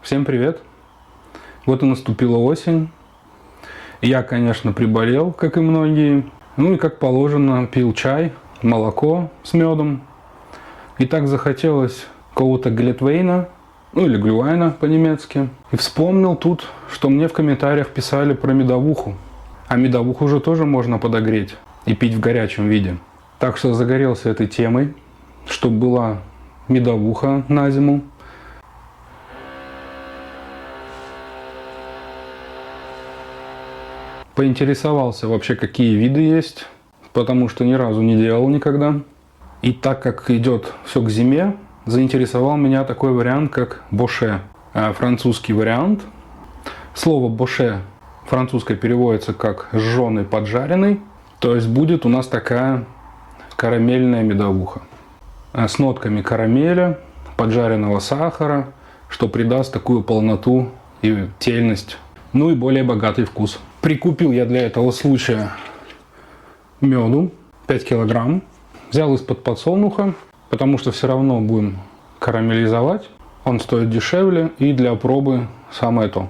Всем привет! Вот и наступила осень. Я, конечно, приболел, как и многие. Ну и как положено, пил чай, молоко с медом. И так захотелось какого-то глинтвейна, ну или глюйвайна по-немецки. И вспомнил тут, что мне в комментариях писали про медовуху. А медовуху же тоже можно подогреть и пить в горячем виде. Так что загорелся этой темой, чтобы была медовуха на зиму. Поинтересовался вообще, какие виды есть, потому что ни разу не делал никогда. И так как идет все к зиме, заинтересовал меня такой вариант, как боше. Французский вариант. Слово боше французское переводится как жженый, поджаренный. То есть будет у нас такая карамельная медовуха. С нотками карамеля, поджаренного сахара, что придаст такую полноту и тельность. Ну и более богатый вкус. Прикупил я для этого случая меду 5 килограмм. Взял из-под подсолнуха, потому что все равно будем карамелизовать. Он стоит дешевле и для пробы самое то.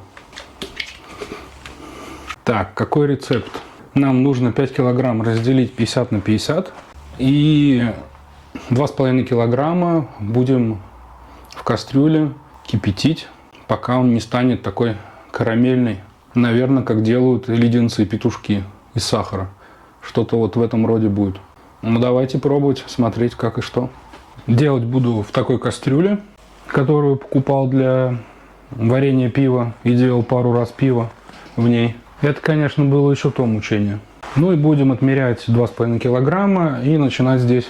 Так, какой рецепт? Нам нужно 5 килограмм разделить 50 на 50. И 2,5 килограмма будем в кастрюле кипятить, пока он не станет такой карамельный. Наверное, как делают леденцы, петушки из сахара. Что-то вот в этом роде будет. Ну, давайте пробовать, смотреть как и что. Делать буду в такой кастрюле, которую покупал для варенья пива и делал пару раз пиво в ней. Это, конечно, было еще то мучение. Ну и будем отмерять 2,5 килограмма и начинать здесь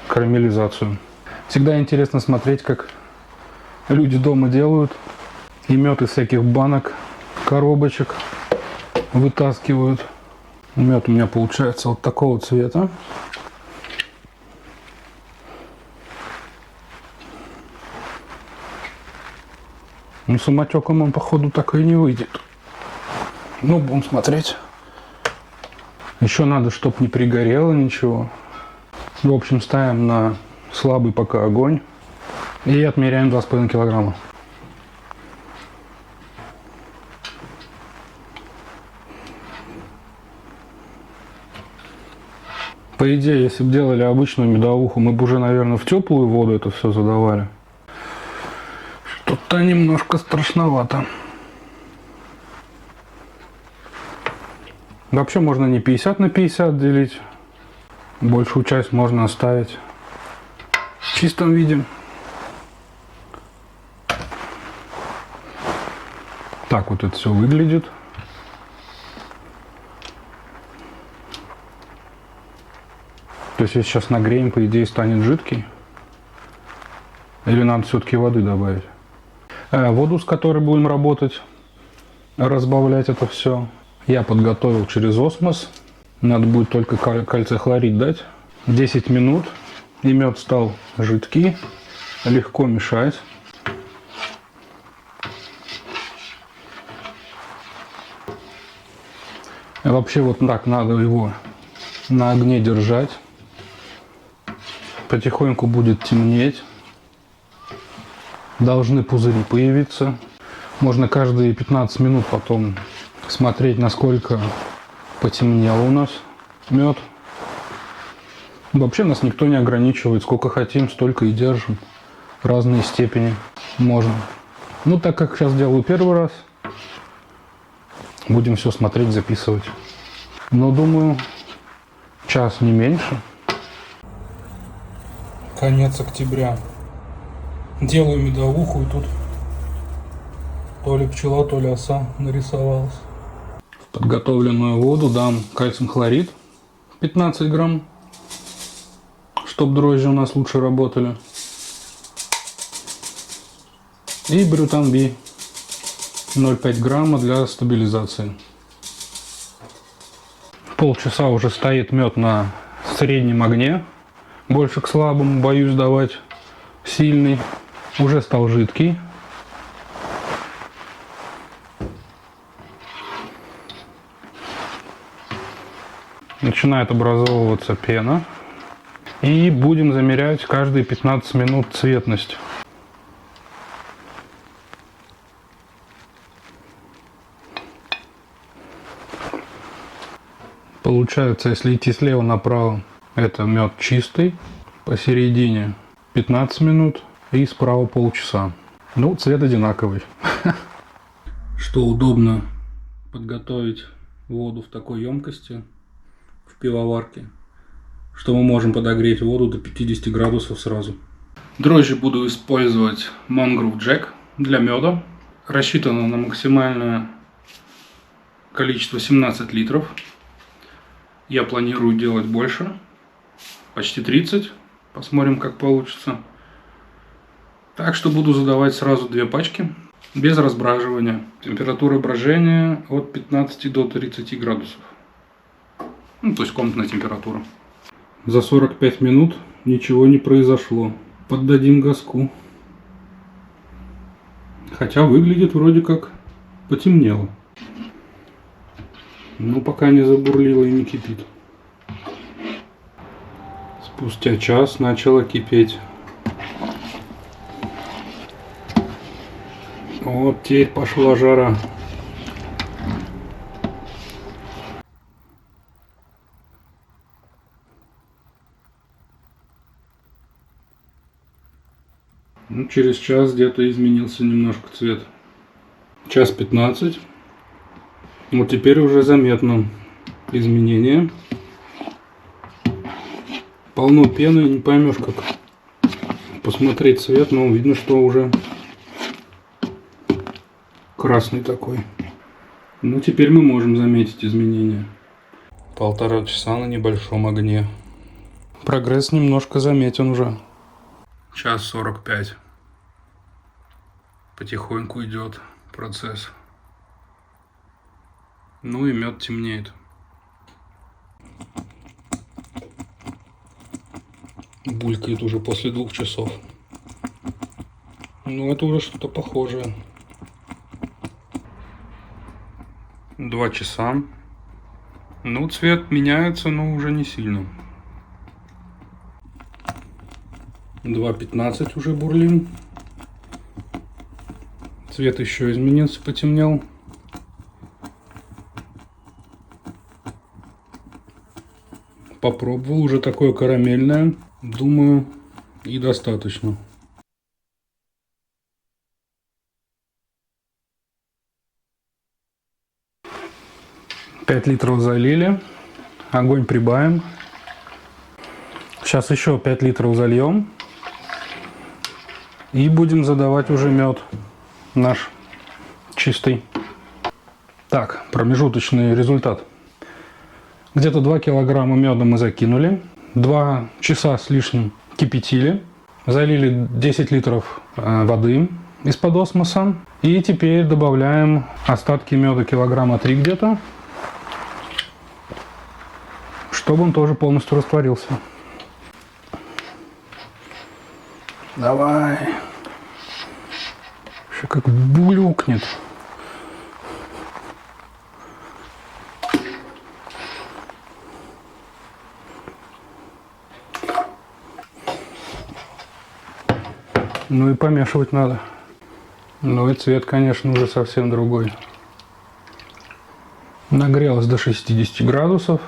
карамелизацию. Всегда интересно смотреть, как люди дома делают. И мед из всяких банок, коробочек вытаскивают. Мед у меня получается вот такого цвета. Но самотеком он, походу, так и не выйдет. Ну, будем смотреть. Еще надо, чтобы не пригорело ничего. В общем, ставим на слабый пока огонь. И отмеряем 2,5 килограмма. По идее, если бы делали обычную медовуху, мы бы уже, наверное, в теплую воду это все задавали. Что-то немножко страшновато. Вообще можно не 50 на 50 делить. Большую часть можно оставить в чистом виде. Так вот это все выглядит. То есть, если сейчас нагреем, по идее, станет жидкий. Или надо все-таки воды добавить. Воду, с которой будем работать, разбавлять это все, я подготовил через осмос. Надо будет только кальций-хлорид дать. 10 минут. И мед стал жидкий. Легко мешать. Вообще вот так надо его на огне держать. Потихоньку будет темнеть. Должны пузыри появиться. Можно каждые 15 минут потом смотреть, насколько потемнел у нас мед. Вообще нас никто не ограничивает. Сколько хотим, столько и держим. Разные степени можно. Ну, так как сейчас делаю первый раз, будем все смотреть, записывать. Но думаю, час не меньше. Конец октября. Делаю медовуху, и тут то ли пчела, то ли оса нарисовалась. В подготовленную воду дам кальциум хлорид 15 грамм, чтобы дрожжи у нас лучше работали. И брютан Би 0,5 грамма для стабилизации. Полчаса уже стоит мед на среднем огне. Больше к слабому боюсь давать сильный. Уже стал жидкий. Начинает образовываться пена. И будем замерять каждые 15 минут цветность. Получается, если идти слева направо, это мед чистый, посередине 15 минут и справа полчаса. Ну, цвет одинаковый. Что удобно подготовить воду в такой емкости, в пивоварке, что мы можем подогреть воду до 50 градусов сразу. Дрожжи буду использовать Mangrove Jack для меда. Рассчитано на максимальное количество 17 литров. Я планирую делать больше, почти 30. Посмотрим, как получится. Так что буду задавать сразу 2 пачки, без разбраживания. Температура брожения от 15 до 30 градусов. Ну, то есть комнатная температура. За 45 минут ничего не произошло. Поддадим газку. Хотя выглядит вроде как потемнело. Но пока не забурлило и не кипит. Спустя час начало кипеть. Вот теперь пошла жара. Ну, через час где-то изменился немножко цвет. Час 15. Вот теперь уже заметно изменение. Полно пены, не поймешь, как посмотреть цвет, но видно, что уже красный такой. Ну, теперь мы можем заметить изменения. 1,5 часа на небольшом огне. Прогресс немножко заметен уже. Час 45. Потихоньку идет процесс. Ну и мед темнеет. Булькает уже после 2 часов. Ну это уже что-то похожее. 2 часа. Ну, цвет меняется, но уже не сильно. 2:15 уже бурлим. Цвет еще изменился, потемнел. Попробовал, уже такое карамельное. Думаю, и достаточно. Пять литров залили. Огонь прибавим. Сейчас еще 5 литров зальем. И будем задавать уже мед наш чистый. Так, промежуточный результат. Где-то 2 килограмма меда мы закинули. 2 часа с лишним кипятили. Залили 10 литров воды из-под осмоса. И теперь добавляем остатки меда килограмма 3 где-то, чтобы он тоже полностью растворился. Давай. Еще как булюкнет. Ну и помешивать надо. Ну и цвет, конечно, уже совсем другой. Нагрелось до 60 градусов.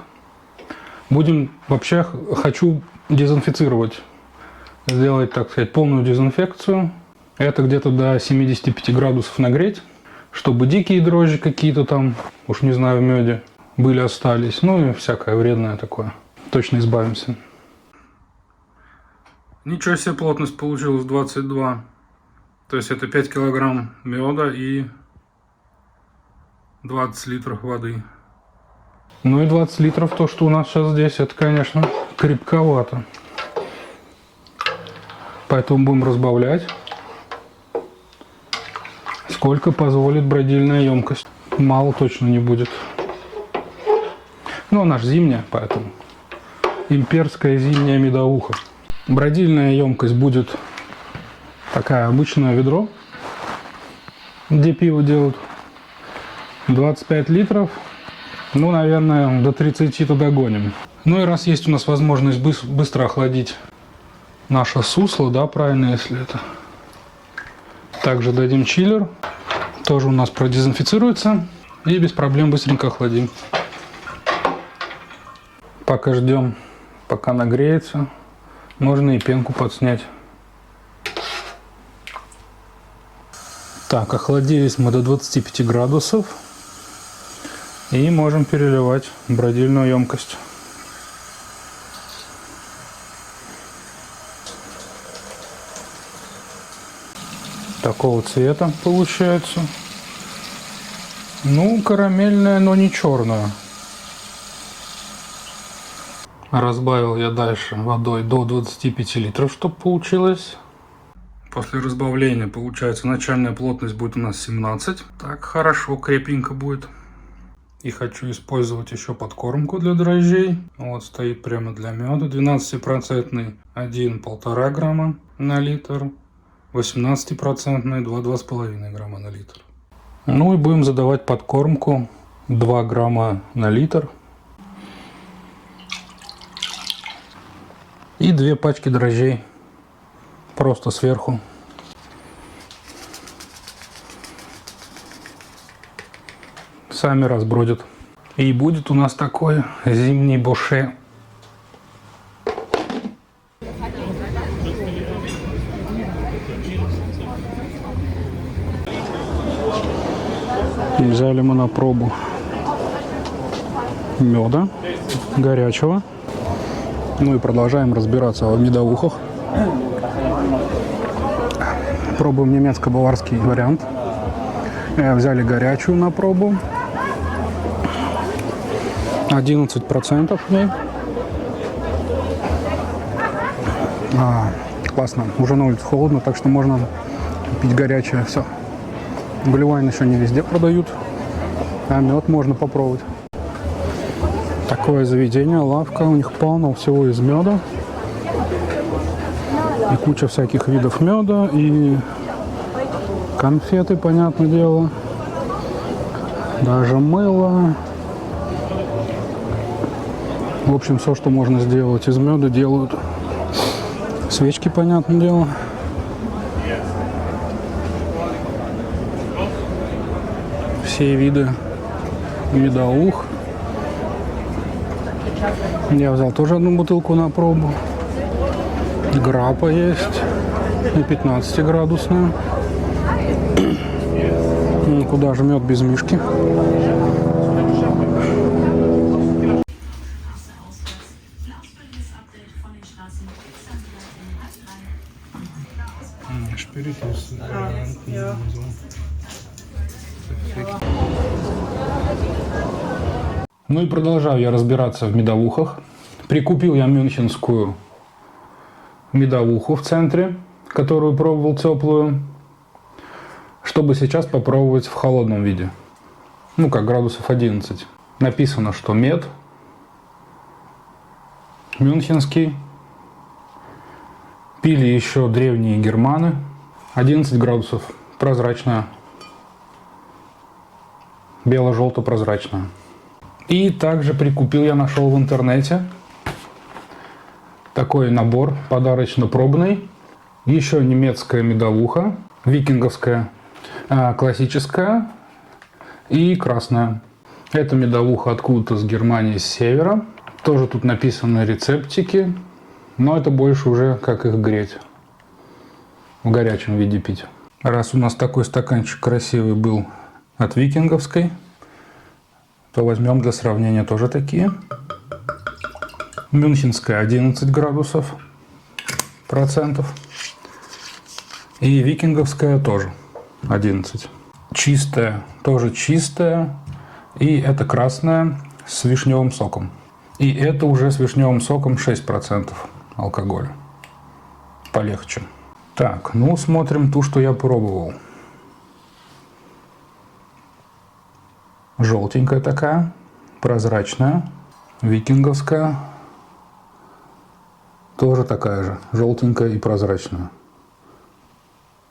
Будем, вообще хочу дезинфицировать. Сделать, так сказать, полную дезинфекцию. Это где-то до 75 градусов нагреть. Чтобы дикие дрожжи какие-то там, уж не знаю, в меде были, остались. Ну и всякое вредное такое. Точно избавимся. Ничего себе, плотность получилась 22. То есть это 5 килограмм меда и 20 литров воды. Ну и 20 литров, то, что у нас сейчас здесь, это, конечно, крепковато. Поэтому будем разбавлять, сколько позволит бродильная емкость. Мало точно не будет. Ну, она же зимняя, поэтому. Имперская зимняя медовуха. Бродильная емкость будет такая, обычное ведро, где пиво делают. 25 литров. Ну, наверное, до 30-то догоним. Ну и раз есть у нас возможность быстро охладить наше сусло, да, правильно, если это. Также дадим чиллер. Тоже у нас продезинфицируется. И без проблем быстренько охладим. Пока ждем, пока нагреется, можно и пенку подснять. Так, охладились мы до 25 градусов и можем переливать в бродильную емкость. Такого цвета получается. Ну, карамельная, но не черная. Разбавил я дальше водой до 25 литров, чтобы получилось. После разбавления, получается, начальная плотность будет у нас 17. Так, хорошо, крепенько будет. И хочу использовать еще подкормку для дрожжей. Вот стоит прямо для меда. 12% 1,5 грамма на литр. 18% 2,5 грамма на литр. Ну и будем задавать подкормку 2 грамма на литр. И 2 пачки дрожжей. Просто сверху. Сами разбродят. И будет у нас такой зимний боше. Взяли мы на пробу меда горячего. Ну и продолжаем разбираться в медовухах. Пробуем немецко-баварский вариант. Взяли горячую на пробу. 11% в ней. Классно. Уже на улице холодно, так что можно пить горячее все. Глювайн еще не везде продают, а мед можно попробовать. Такое заведение, лавка, у них полно всего из меда. И куча всяких видов меда, и конфеты, понятное дело. Даже мыло. В общем, все, что можно сделать из меда, делают. Свечки, понятное дело. Все виды медовух. Я взял тоже одну бутылку на пробу. Граппа есть. И 15-градусная. Куда же мед без мишки? Ну и продолжаю я разбираться в медовухах. Прикупил я мюнхенскую медовуху в центре, которую пробовал теплую, чтобы сейчас попробовать в холодном виде. Ну как, градусов 11. Написано, что мед мюнхенский. Пили еще древние германы. 11 градусов. Прозрачная. Бело-желто-прозрачная. И также прикупил, я нашел в интернете такой набор подарочно-пробный. Еще немецкая медовуха, викинговская, классическая и красная. Это медовуха откуда-то с Германии, с севера. Тоже тут написаны рецептики, но это больше уже как их греть. В горячем виде пить. Раз у нас такой стаканчик красивый был от викинговской, то возьмем для сравнения тоже такие. Мюнхенская 11 градусов процентов. И викинговская тоже 11. Чистая, тоже чистая. И это красная с вишневым соком. И это уже с вишневым соком 6% алкоголя. Полегче. Так, ну смотрим ту, что я пробовал. Желтенькая такая, прозрачная, викинговская. Тоже такая же, желтенькая и прозрачная.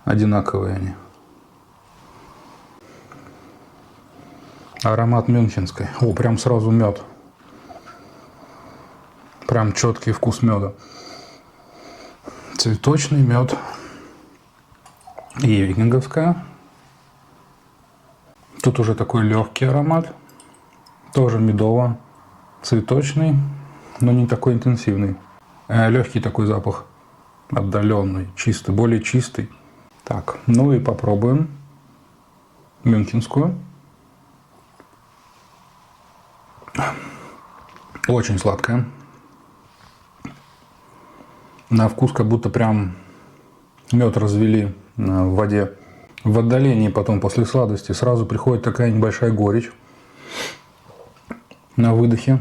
Одинаковые они. Аромат мюнхенской. О, прям сразу мед. Прям четкий вкус меда. Цветочный мед. И викинговская. Тут уже такой легкий аромат. Тоже медово-цветочный. но не такой интенсивный. Легкий такой запах, отдаленный, чистый, более чистый. Так, ну и попробуем мюнхенскую. Очень сладкая. На вкус как будто прям мед развели в воде. В отдалении потом после сладости сразу приходит такая небольшая горечь на выдохе.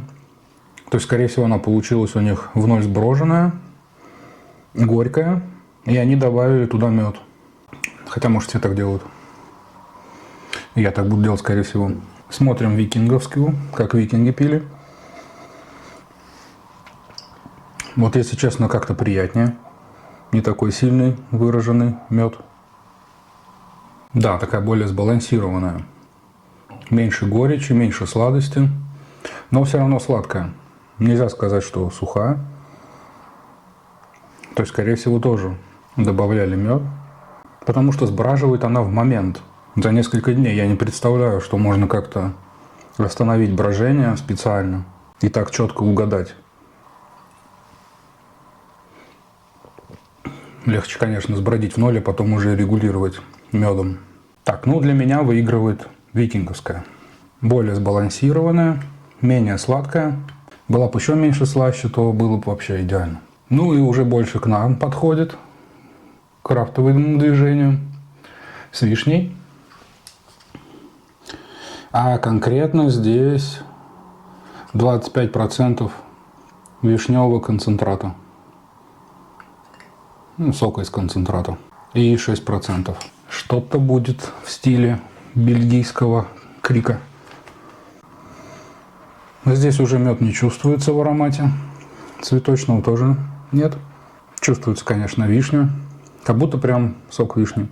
То есть, скорее всего, она получилась у них в ноль сброженная, горькая, и они добавили туда мед. Хотя, может, все так делают. Я так буду делать, скорее всего. Смотрим викинговскую, как викинги пили. Вот, если честно, как-то приятнее. Не такой сильный, выраженный мед. Да, такая более сбалансированная. Меньше горечи, меньше сладости. Но все равно сладкая. Нельзя сказать, что сухая. То есть, скорее всего, тоже добавляли мед. Потому что сбраживает она в момент. За несколько дней. Я не представляю, что можно как-то восстановить брожение специально. И так четко угадать. Легче, конечно, сбродить в ноль, а потом уже регулировать медом. Так, ну для меня выигрывает викинговская. Более сбалансированная, менее сладкая. Была бы еще меньше слаще, то было бы вообще идеально. Ну и уже больше к нам подходит, к крафтовому движению, с вишней. А конкретно здесь 25% вишневого концентрата. Ну, сока из концентрата. И 6%. Что-то будет в стиле бельгийского крика. Здесь уже мед не чувствуется в аромате. Цветочного тоже нет. Чувствуется, конечно, вишня. Как будто прям сок вишни.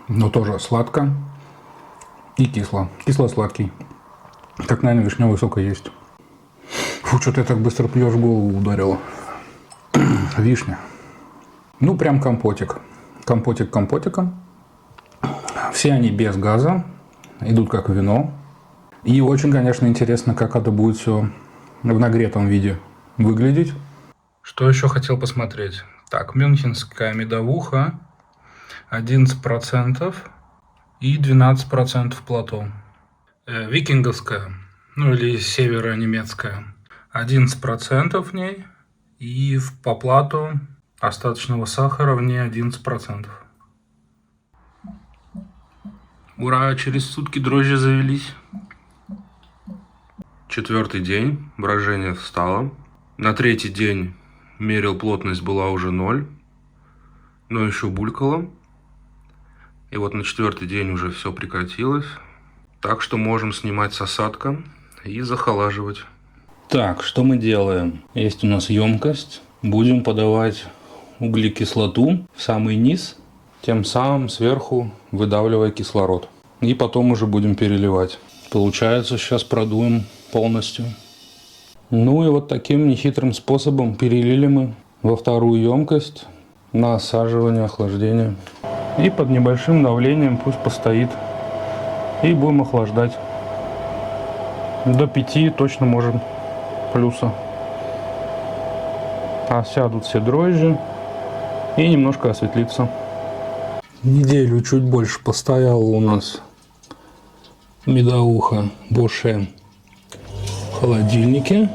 Но тоже сладко и кисло. Кисло-сладкий. Как, наверное, вишневый сок и есть. Фу, что-то я так быстро пьешь, в голову ударило. Вишня. Ну, прям компотик. Компотик компотиком. Все они без газа. Идут как вино. И очень, конечно, интересно, как это будет все в нагретом виде выглядеть. Что еще хотел посмотреть? Так, мюнхенская медовуха. 11% и 12% плато. Викинговская, ну или северонемецкая. 11% в ней. И по плату остаточного сахара в ней 11%. Ура, через сутки дрожжи завелись. 4-й день, брожение встало. На 3-й день мерил плотность, была уже 0. Но еще булькало. И вот на 4-й день уже все прекратилось. Так что можем снимать с осадка и захолаживать. Так, что мы делаем? Есть у нас емкость. Будем подавать углекислоту в самый низ, тем самым сверху выдавливая кислород. И потом уже будем переливать. Получается, сейчас продуем полностью. Ну и вот таким нехитрым способом перелили мы во вторую емкость на осаживание, охлаждение. И под небольшим давлением пусть постоит. И будем охлаждать. До 5 точно можем плюса. Осядут все дрожжи и немножко осветлится. Неделю чуть больше постояла у нас медовуха Боше в холодильнике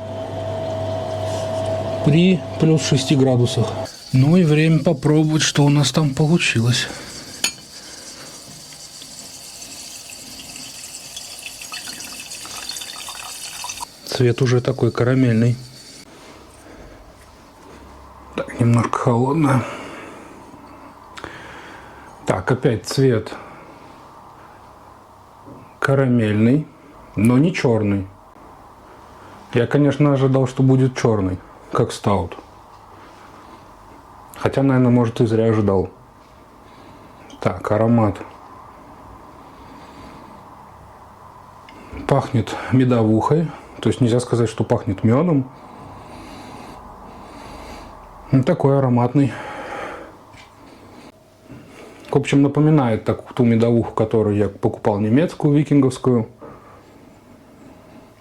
при плюс 6 градусах. Ну и время попробовать, что у нас там получилось. Цвет уже такой карамельный. Так, немножко холодно. Так, опять цвет карамельный, но не черный. Я, конечно, ожидал, что будет черный, как стаут. Хотя, наверное, может, и зря ожидал. Так, аромат. Пахнет медовухой. То есть нельзя сказать, что пахнет медом. Ну, такой ароматный. В общем, напоминает ту медовуху, которую я покупал, немецкую, викинговскую.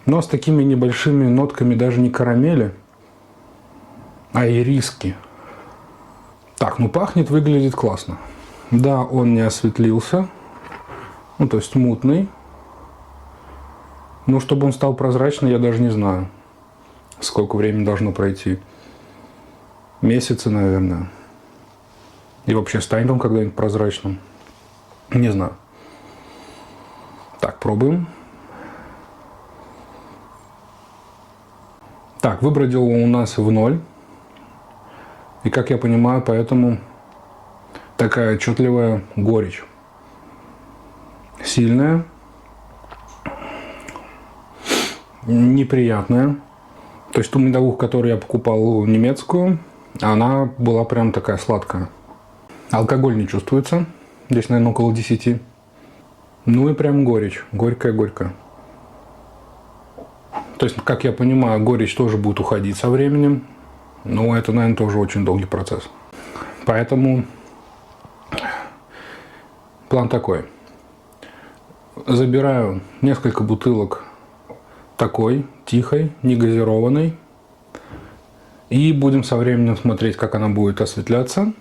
Но с такими небольшими нотками даже не карамели, а ириски. Так, ну пахнет, выглядит классно. Да, он не осветлился. Ну, то есть мутный. Но чтобы он стал прозрачный, я даже не знаю. Сколько времени должно пройти. Месяцы, наверное. И вообще, станет он когда-нибудь прозрачным? Не знаю. Так, пробуем. Так, выбродил он у нас в 0. И, как я понимаю, поэтому такая отчетливая горечь. Сильная. Неприятная. То есть ту медовуху, которую я покупал немецкую, она была прям такая сладкая. Алкоголь не чувствуется. Здесь, наверное, около 10. Ну и прям горечь. Горькая-горькая. То есть, как я понимаю, горечь тоже будет уходить со временем. Но это, наверное, тоже очень долгий процесс. Поэтому план такой. Забираю несколько бутылок такой, тихой, негазированной. И будем со временем смотреть, как она будет осветляться,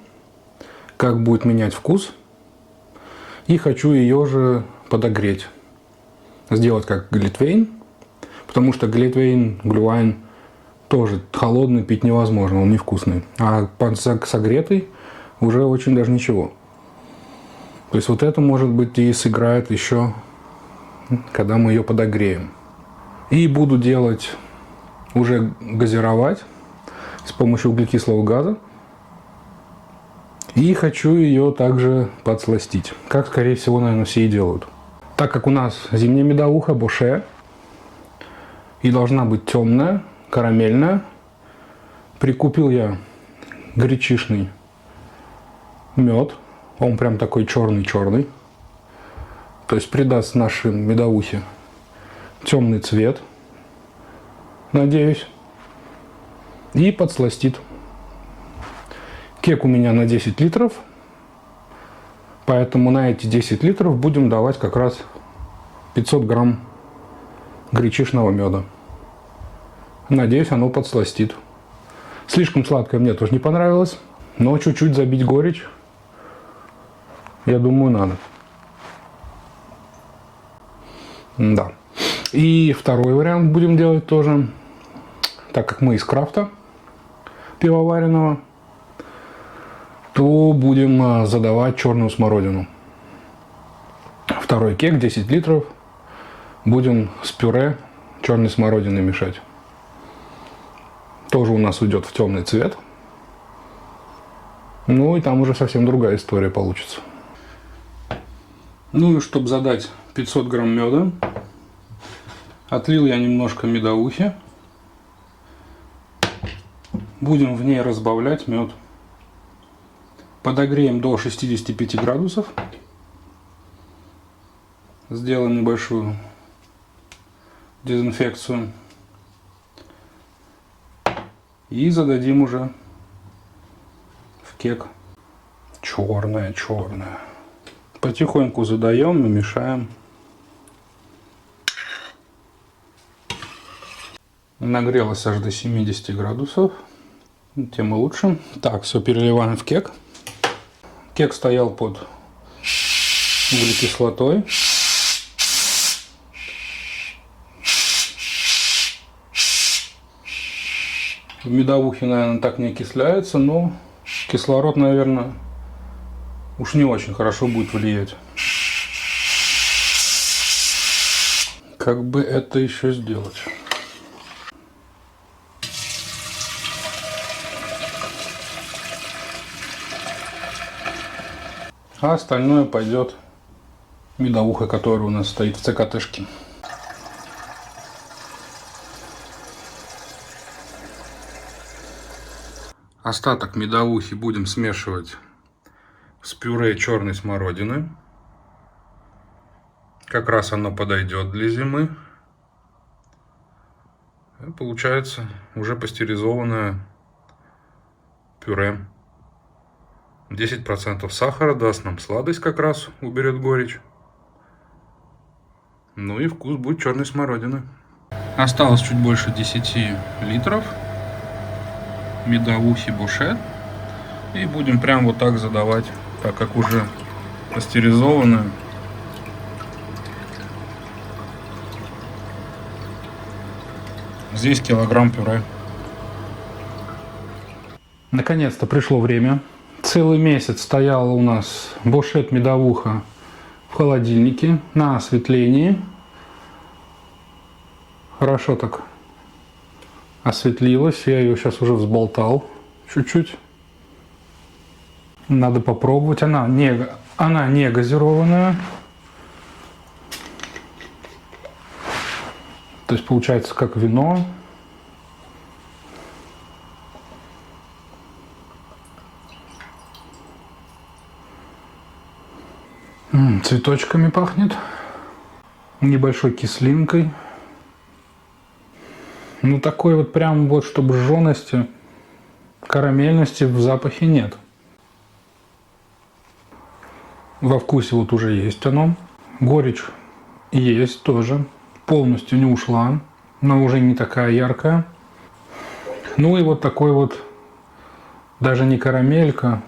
как будет менять вкус. И хочу ее же подогреть. Сделать как глинтвейн. Потому что глинтвейн тоже холодный пить невозможно, он невкусный. А согретый уже очень даже ничего. То есть вот это, может быть, и сыграет еще, когда мы ее подогреем. И буду делать, уже газировать с помощью углекислого газа. И хочу ее также подсластить, как, скорее всего, наверное, все и делают. Так как у нас зимняя медовуха Боше и должна быть темная, карамельная, прикупил я гречишный мед. Он прям такой черный-черный. То есть придаст нашей медовухе темный цвет, надеюсь, и подсластит. Кек у меня на 10 литров, поэтому на эти 10 литров будем давать как раз 500 грамм гречишного меда. Надеюсь, оно подсластит. Слишком сладкое мне тоже не понравилось, но чуть-чуть забить горечь, я думаю, надо. Да. И второй вариант будем делать тоже, так как мы из крафта пивоваренного, то будем задавать черную смородину. Второй кек, 10 литров, будем с пюре черной смородины мешать. Тоже у нас уйдет в темный цвет. Ну и там уже совсем другая история получится. Ну и чтобы задать 500 грамм меда, отлил я немножко медовухи. Будем в ней разбавлять мед. Подогреем до 65 градусов. Сделаем небольшую дезинфекцию. И зададим уже в кек. Черная. Потихоньку задаем и мешаем. Нагрелось аж до 70 градусов. Тем и лучше. Так, все переливаем в кек. Кек стоял под углекислотой. В медовухе, наверное, так не окисляется, но кислород, наверное, уж не очень хорошо будет влиять. Как бы это еще сделать? А остальное пойдет медовуха, которая у нас стоит в ЦКТшке. Остаток медовухи будем смешивать с пюре черной смородины. Как раз оно подойдет для зимы. И получается уже пастеризованное пюре. 10% сахара даст нам сладость, как раз уберет горечь. Ну и вкус будет черной смородины. Осталось чуть больше 10 литров медовухи Боше. И будем прям вот так задавать, так как уже пастеризованную. Здесь килограмм пюре. Наконец-то пришло время. Целый месяц стояла у нас Бошет медовуха в холодильнике на осветлении. Хорошо так осветлилась. Я ее сейчас уже взболтал чуть-чуть. Надо попробовать. Она не газированная. То есть получается как вино. Цветочками пахнет. Небольшой кислинкой. Ну такой вот прям вот, чтобы жжености, карамельности в запахе нет. Во вкусе вот уже есть оно. Горечь есть тоже. Полностью не ушла, но уже не такая яркая. Ну и вот такой вот, даже не карамелька,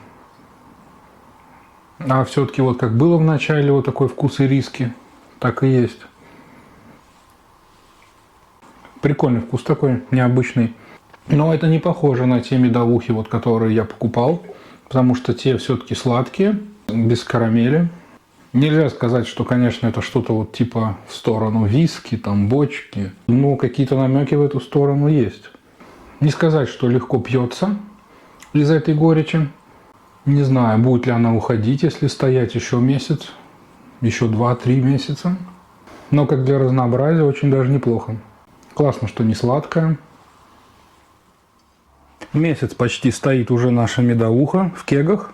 а все-таки вот как было в начале, вот такой вкус ириски, так и есть. Прикольный вкус такой, необычный. Но это не похоже на те медовухи, вот, которые я покупал, потому что те все-таки сладкие, без карамели. Нельзя сказать, что, конечно, это что-то вот типа в сторону виски, там, бочки. Но какие-то намеки в эту сторону есть. Не сказать, что легко пьется из этой горечи. Не знаю, будет ли она уходить, если стоять еще месяц, еще 2-3 месяца. Но как для разнообразия очень даже неплохо. Классно, что не сладкая. Месяц почти стоит уже наша медовуха в кегах.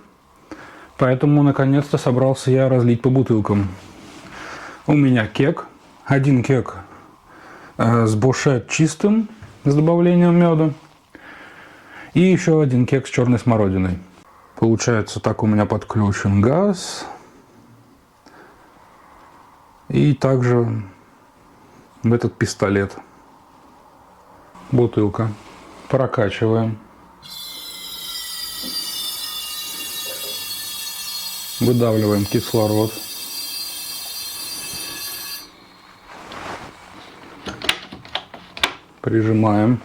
Поэтому наконец-то собрался я разлить по бутылкам. У меня кег. Один кег с Боше чистым, с добавлением меда. И еще один кег с черной смородиной. Получается, так у меня подключен газ. И также в этот пистолет. Бутылка. Прокачиваем. Выдавливаем кислород. Прижимаем.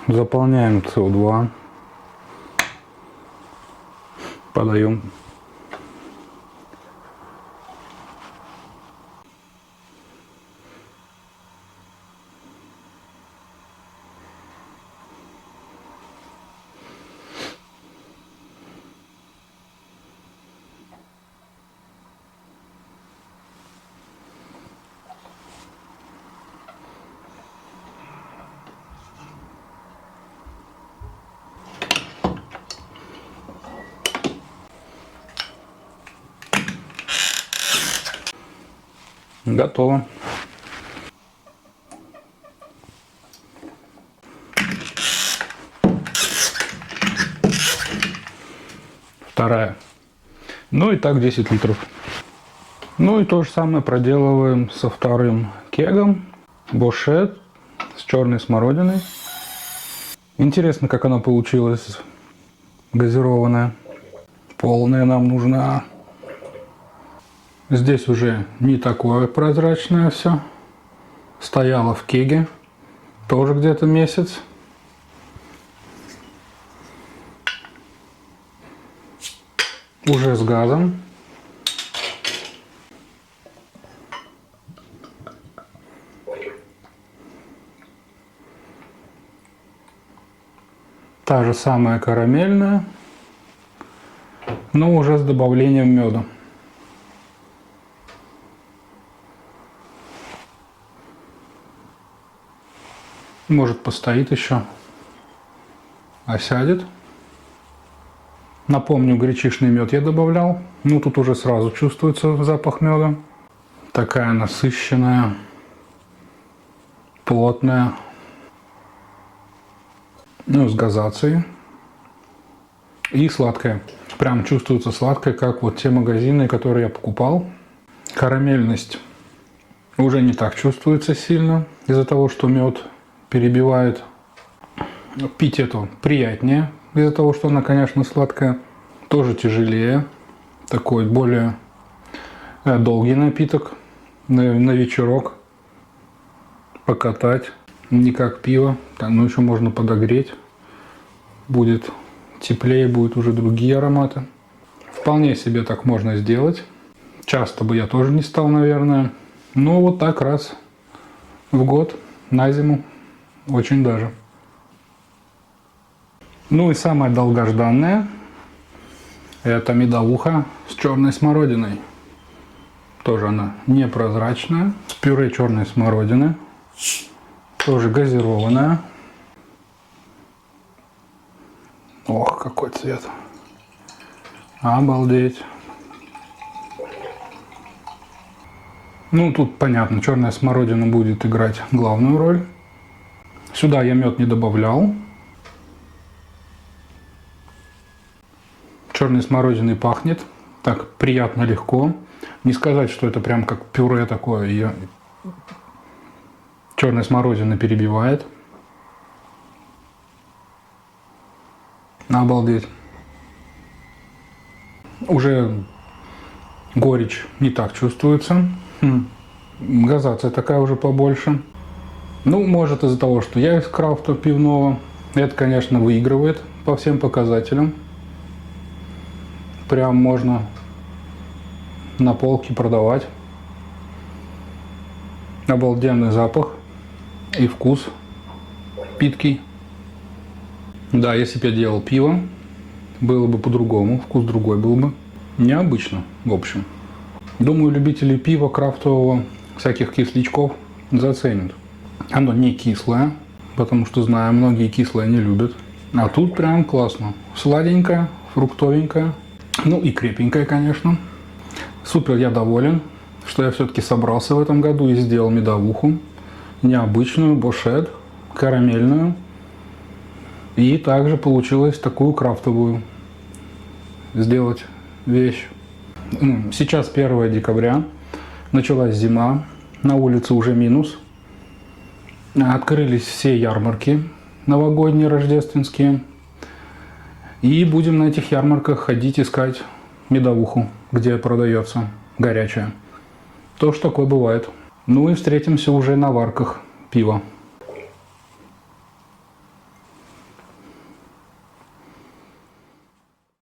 Заполняем СО2. Подаем. Готово. Вторая. Ну и так 10 литров. Ну и то же самое проделываем со вторым кегом. Бошет с черной смородиной. Интересно, как она получилась газированная. Полная нам нужна. Здесь уже не такое прозрачное все. Стояло в кеге. Тоже где-то месяц. Уже с газом. Та же самая карамельная, но уже с добавлением меда. Может, постоит еще, осядет. Напомню, гречишный мед я добавлял. Ну, тут уже сразу чувствуется запах меда. Такая насыщенная, плотная. Ну, с газацией. И сладкая. Прям чувствуется сладкая, как вот те магазины, которые я покупал. Карамельность Уже не так чувствуется сильно из-за того, что мед перебивает. Пить это приятнее из-за того, что она, конечно, сладкая. Тоже тяжелее. Такой более долгий напиток на вечерок. Покатать. Не как пиво. Ну, еще можно подогреть. Будет теплее, будут уже другие ароматы. Вполне себе так можно сделать. Часто бы я тоже не стал, наверное. Но вот так раз в год на зиму. Очень даже. Ну и самое долгожданное. Это медовуха с черной смородиной. Тоже она непрозрачная. С пюре черной смородины. Тоже газированная. Ох, какой цвет. Обалдеть. Ну, тут понятно, черная смородина будет играть главную роль. Сюда я мед не добавлял. Черной смородиной пахнет. Так, приятно, легко. Не сказать, что это прям как пюре такое. Ее черная смородина перебивает. Обалдеть. Уже горечь не так чувствуется. Газация такая уже побольше. Ну, может из-за того, что я из крафта пивного. Это, конечно, выигрывает по всем показателям. Прям можно на полке продавать. Обалденный запах и вкус питкий. Да, если бы я делал пиво, было бы по-другому, вкус другой был бы. Необычно, в общем. Думаю, любители пива крафтового, всяких кислячков заценят. Оно не кислое, потому что, знаю, многие кислое не любят. А тут прям классно. Сладенькое, фруктовенькое. Ну и крепенькое, конечно. Супер, я доволен, что я все-таки собрался в этом году и сделал медовуху. Необычную, бошет, карамельную. И также получилось такую крафтовую сделать вещь. Сейчас 1 декабря. Началась зима. На улице уже минус. Открылись все ярмарки новогодние, рождественские. И будем на этих ярмарках ходить искать медовуху, где продается горячая. То, что такое бывает. Ну и встретимся уже на варках пива.